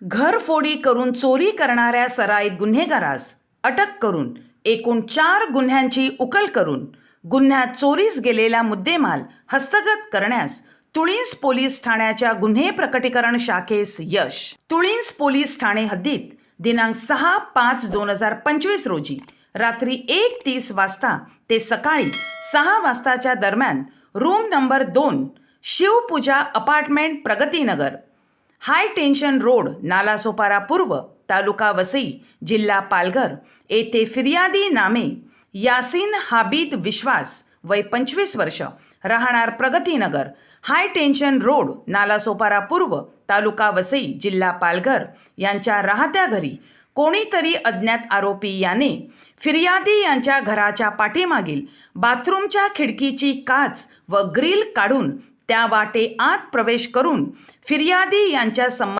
घरफोडी करून चोरी करणाऱ्या सराईत गुन्हेगारास अटक करून एकूण 4 गुन्ह्यांची उकल करून गुन्ह्यात चोरीस गेलेला मुद्देमाल हस्तगत करण्यास तुळींज पोलीस ठाण्याच्या गुन्हे प्रकटीकरण शाखेस यश. तुळींज पोलीस ठाणे हद्दीत दिनांक 6/5/2025 रोजी रात्री 1:30 वाजता ते सकाळी 6 वाजताच्या दरम्यान रूम नंबर 2 शिवपूजा अपार्टमेंट प्रगतीनगर, हाय टेन्शन रोड, नालासोपारा पूर्व, तालुका वसई, जिल्हा पालघर येथे फिर्यादी नामे यासीन हाबिद विश्वास, वय 25 वर्ष, राहणार प्रगतीनगर, हाय टेन्शन रोड, नालासोपारा पूर्व, तालुका वसई, जिल्हा पालघर यांच्या राहत्या घरी कोणीतरी अज्ञात आरोपी याने फिर्यादी यांच्या घराच्या पाठीमागील बाथरूमच्या खिडकीची काच व ग्रिल काढून त्या वाटे आत प्रवेश करून फिर्यादी यांच्या